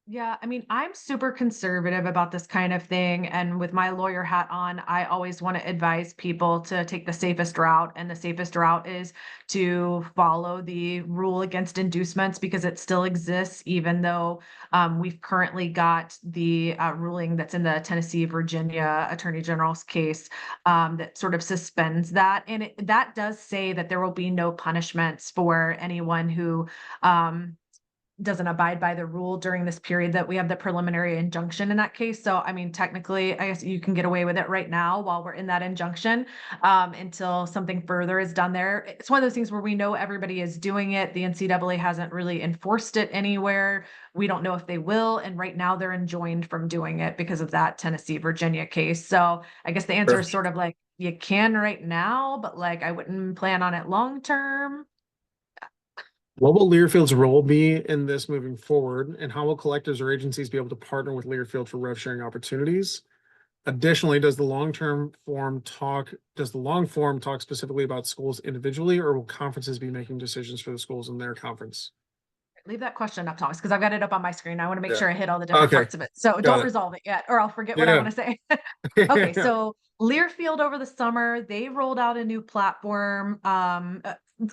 Yeah, I mean, I'm super conservative about this kind of thing. And with my lawyer hat on, I always want to advise people to take the safest route. And the safest route is to follow the rule against inducements because it still exists, even though we've currently got the ruling that's in the Tennessee, Virginia Attorney General's case that sort of suspends that. And that does say that there will be no punishments for anyone who. Doesn't abide by the rule during this period that we have the preliminary injunction in that case. So, I mean, technically, I guess you can get away with it right now while we're in that injunction until something further is done there. It's one of those things where we know everybody is doing it. The NCAA hasn't really enforced it anywhere. We don't know if they will. And right now they're enjoined from doing it because of that Tennessee, Virginia case. So I guess the answer Sure. is sort of like you can right now, but like I wouldn't plan on it long term. What will Learfield's role be in this moving forward, and how will collectors or agencies be able to partner with Learfield for rev sharing opportunities? Additionally, does the long form talk specifically about schools individually, or will conferences be making decisions for the schools in their conference? Leave that question up, Thomas, because I've got it up on my screen. I want to make Yeah. sure I hit all the different Okay, parts of it. So got don't it. resolve it yet, or I'll forget what I Yeah. want to say. Okay, Yeah. so Learfield over the summer, they rolled out a new platform,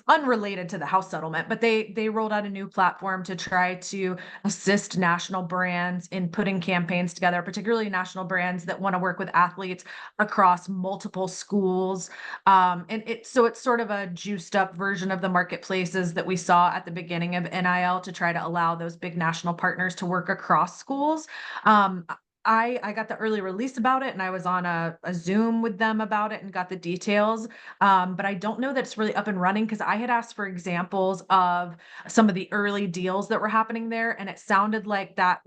unrelated to the house settlement, but they rolled out a new platform to try to assist national brands in putting campaigns together, particularly national brands that want to work with athletes across multiple schools. It's sort of a juiced up version of the marketplaces that we saw at the beginning of NIL to try to allow those big national partners to work across schools. Um, I got the early release about it and I was on a Zoom with them about it and got the details. But I don't know that it's really up and running because I had asked for examples of some of the early deals that were happening there, and it sounded like that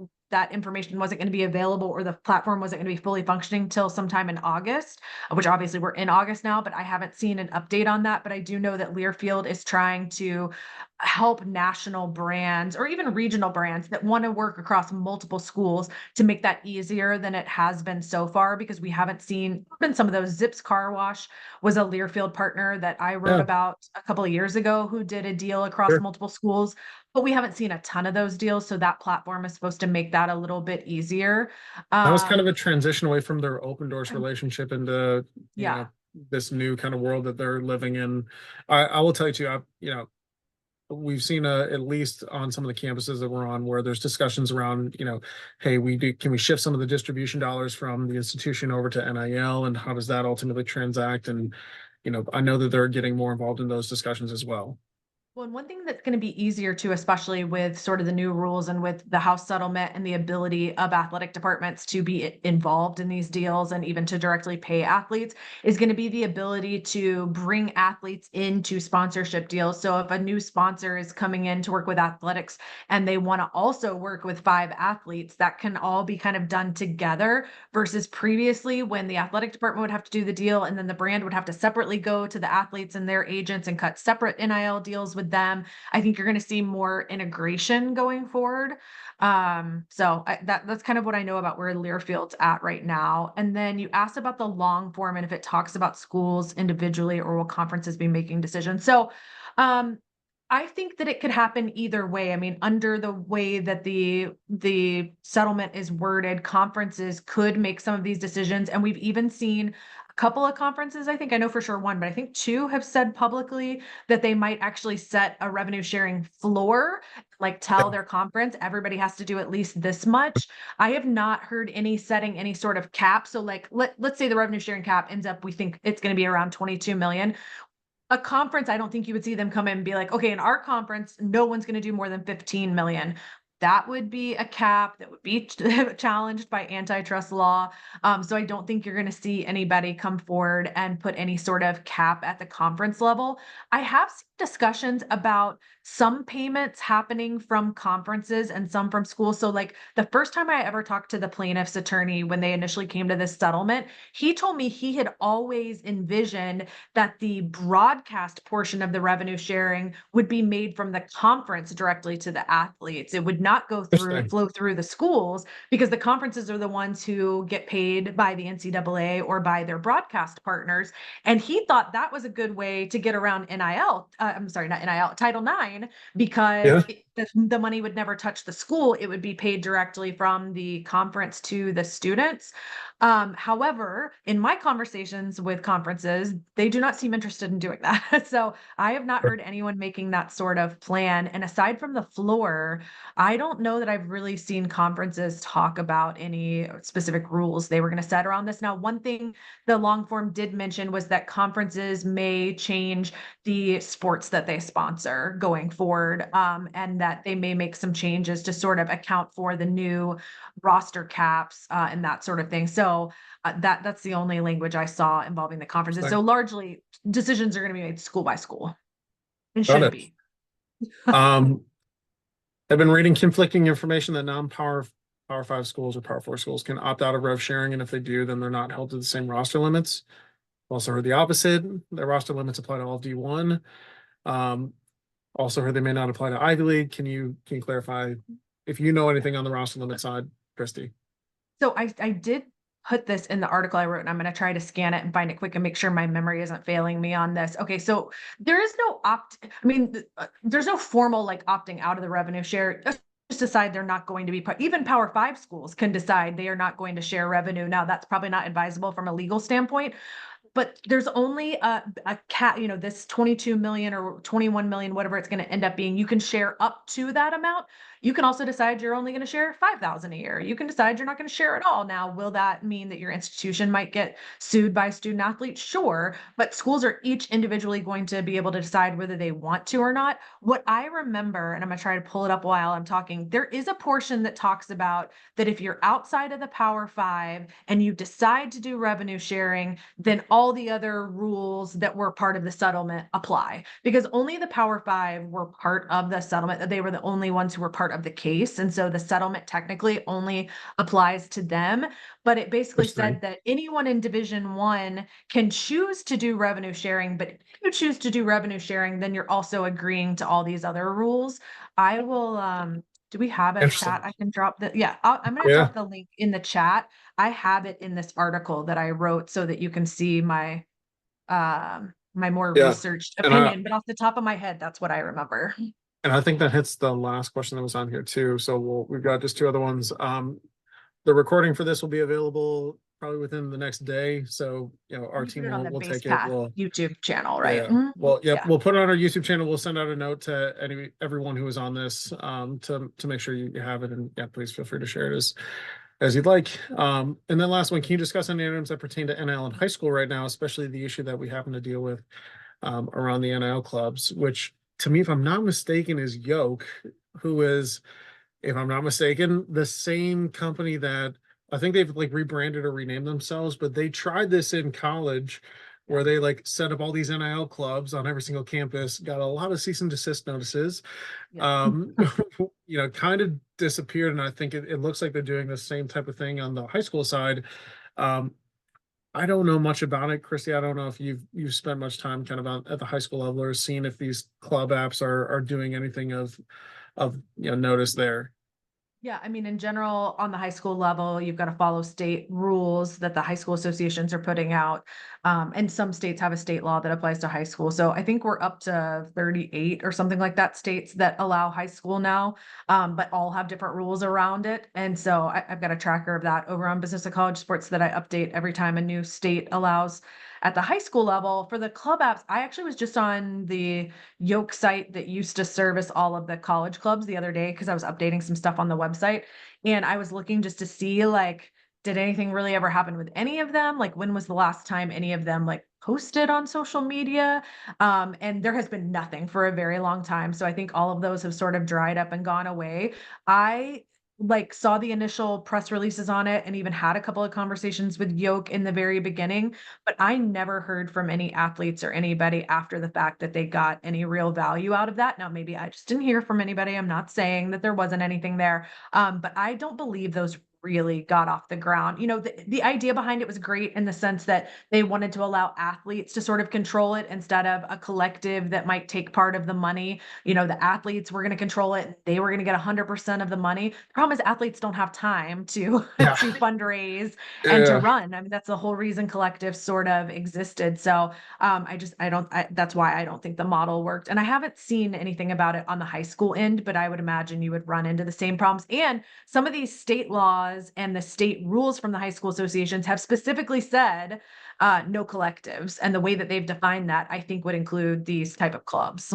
information wasn't going to be available or the platform wasn't going to be fully functioning till sometime in August, which obviously we're in August now, but I haven't seen an update on that. But I do know that Learfield is trying to help national brands or even regional brands that want to work across multiple schools to make that easier than it has been so far because we haven't seen even some of those. Zips Car Wash was a Learfield partner that I wrote Yeah, about a couple of years ago who did a deal across sure. multiple schools, but we haven't seen a ton of those deals. So that platform is supposed to make that a little bit easier. That was kind of a Um, transition away from their open doors relationship into, yeah. this new kind of world that they're living in. I will tell you too, we've seen at least on some of the campuses that we're on where there's discussions around, hey, can we shift some of the distribution dollars from the institution over to NIL, and how does that ultimately transact? And, I know that they're getting more involved in those discussions as well. Well, and one thing that's going to be easier too, especially with sort of the new rules and with the house settlement and the ability of athletic departments to be involved in these deals and even to directly pay athletes, is going to be the ability to bring athletes into sponsorship deals. So if a new sponsor is coming in to work with athletics and they want to also work with five athletes, that can all be kind of done together versus previously when the athletic department would have to do the deal and then the brand would have to separately go to the athletes and their agents and cut separate NIL deals with them. I think you're going to see more integration going forward. That's kind of what I know about where Learfield's at right now. And then you asked about the long form and if it talks about schools individually or will conferences be making decisions. Um, I think that it could happen either way. I mean, under the way that the settlement is worded, conferences could make some of these decisions, and we've even seen a couple of conferences. I think I know for sure one, but I think two have said publicly that they might actually set a revenue sharing floor, like tell Yeah. their conference everybody has to do at least this much. I have not heard any setting any sort of cap. So like let's say the revenue sharing cap ends up, we think it's going to be around 22 million. a conference, I don't think you would see them come in and be like, okay, in our conference, no one's going to do more than 15 million. That would be a cap that would be challenged by antitrust law. So I don't think you're going to see anybody come forward and put any sort of cap at the conference level. I have seen discussions about some payments happening from conferences and some from schools. So, like the first time I ever talked to the plaintiff's attorney when they initially came to this settlement, he told me he had always envisioned that the broadcast portion of the revenue sharing would be made from the conference directly to the athletes. It would not go through Interesting. flow through the schools because the conferences are the ones who get paid by the NCAA or by their broadcast partners. And he thought that was a good way to get around NIL. I'm sorry, not NIL, Title IX, because Yeah. the money would never touch the school. It would be paid directly from the conference to the students. However, in my conversations with conferences, they do not seem interested in doing that. So I have not heard anyone making that sort of plan. And aside from the floor, I don't know that I've really seen conferences talk about any specific rules they were going to set around this. Now, one thing the long form did mention was that conferences may change the sports that they sponsor going forward, and that they may make some changes to sort of account for the new roster caps, and that sort of thing. So that's the only language I saw involving the conferences. So Interesting. largely, decisions are going to be made school by school and Got should it. be. Um, I've been reading conflicting information that Power Five schools or Power Four schools can opt out of rev sharing, and if they do, then they're not held to the same roster limits. Also heard the opposite. The roster limits apply to all D1. Um, Also heard they may not apply to Ivy League. Can you clarify if you know anything on the roster limit side, Kristi? So I did put this in the article I wrote, and I'm going to try to scan it and find it quick and make sure my memory isn't failing me on this. Okay, so there is no I mean, there's no formal like opting out of the revenue share. Just decide they're not going to be even Power Five schools can decide they are not going to share revenue. Now, that's probably not advisable from a legal standpoint, but there's only a cat, this 22 million or 21 million, whatever it's going to end up being. You can share up to that amount. You can also decide you're only going to share 5,000 a year. You can decide you're not going to share at all. Now, will that mean that your institution might get sued by student athletes? Sure, but schools are each individually going to be able to decide whether they want to or not. What I remember, and I'm going to try to pull it up while I'm talking, there is a portion that talks about that if you're outside of the Power Five and you decide to do revenue sharing, then all the other rules that were part of the settlement apply, because only the Power Five were part of the settlement. They were the only ones who were part of the case. And so the settlement technically only applies to them. But it basically said Interesting. that anyone in Division One can choose to do revenue sharing. But if you choose to do revenue sharing, then you're also agreeing to all these other rules. I will, do we have a chat? Interesting. I can drop yeah, I'm going to Yeah. drop the link in the chat. I have it in this article that I wrote so that you can see my more Yeah. researched And I opinion, but off the top of my head, that's what I remember. and I think that hits the last question that was on here too. So we've got just two other ones. The recording for this will be available probably within the next day. So, our You put team it on will the will Base take it. Path We'll YouTube channel, right? Yeah. Well, yep. Yeah. We'll put it on our YouTube channel. We'll send out a note to everyone who is on this, to make sure you have it. And yeah, please feel free to share it as you'd like. And then last one, can you discuss any items that pertain to NIL in high school right now, especially the issue that we happen to deal with around the NIL clubs, which to me, if I'm not mistaken, is Yoke, who is, if I'm not mistaken, the same company that I think they've like rebranded or renamed themselves, but they tried this in college where they like set up all these NIL clubs on every single campus, got a lot of cease and desist notices, Yeah. um, kind of disappeared. And I think it looks like they're doing the same type of thing on the high school side. Um, I don't know much about it, Kristi. I don't know if you've spent much time kind of at the high school level or seen if these club apps are doing anything of notice there. Yeah, I mean, in general, on the high school level, you've got to follow state rules that the high school associations are putting out. And some states have a state law that applies to high school. So I think we're up to 38 or something like that states that allow high school now, but all have different rules around it. And so I've got a tracker of that over on Business of College Sports that I update every time a new state allows at the high school level. For the club apps, I actually was just on the Yoke site that used to service all of the college clubs the other day because I was updating some stuff on the website, and I was looking just to see like, did anything really ever happen with any of them? Like, when was the last time any of them like posted on social media. And there has been nothing for a very long time. So I think all of those have sort of dried up and gone away. I like saw the initial press releases on it and even had a couple of conversations with Yoke in the very beginning, but I never heard from any athletes or anybody after the fact that they got any real value out of that. Now, maybe I just didn't hear from anybody. I'm not saying that there wasn't anything there, but I don't believe those really got off the ground. You know, the idea behind it was great in the sense that they wanted to allow athletes to sort of control it instead of a collective that might take part of the money. You know, the athletes were going to control it. They were going to get 100% of the money. The problem is athletes don't have time to Yeah. to fundraise and to Yeah. run. I mean, that's the whole reason collectives sort of existed. So that's why I don't think the model worked. And I haven't seen anything about it on the high school end, but I would imagine you would run into the same problems. And some of these state laws and the state rules from the high school associations have specifically said no collectives. And the way that they've defined that, I think, would include these type of clubs.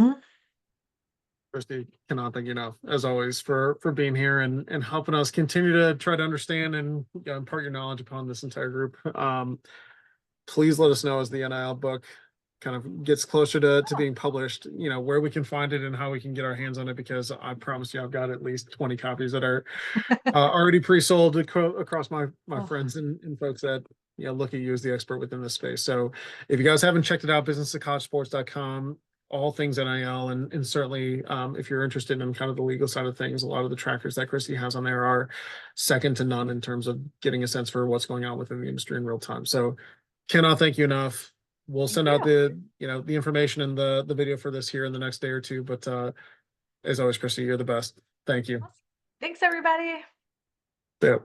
Kristi, cannot thank you enough, as always, for being here and helping us continue to try to understand and impart your knowledge upon this entire group. Please let us know as the NIL book kind of gets closer to being published, where we can find it and how we can get our hands on it, because I promise you I've got at least 20 copies that are already pre-sold across my Oh, friends and folks that look at you as the expert within this space. So if you guys haven't checked it out, businessofcollegesports.com, all things NIL, and certainly if you're interested in kind of the legal side of things, a lot of the trackers that Kristi has on there are second to none in terms of getting a sense for what's going on within the industry in real time. So cannot thank you enough. We'll thank send out you. the information and the video for this here in the next day or two. But as always, Kristi, you're the best. Thank you. Thanks, everybody. Yeah.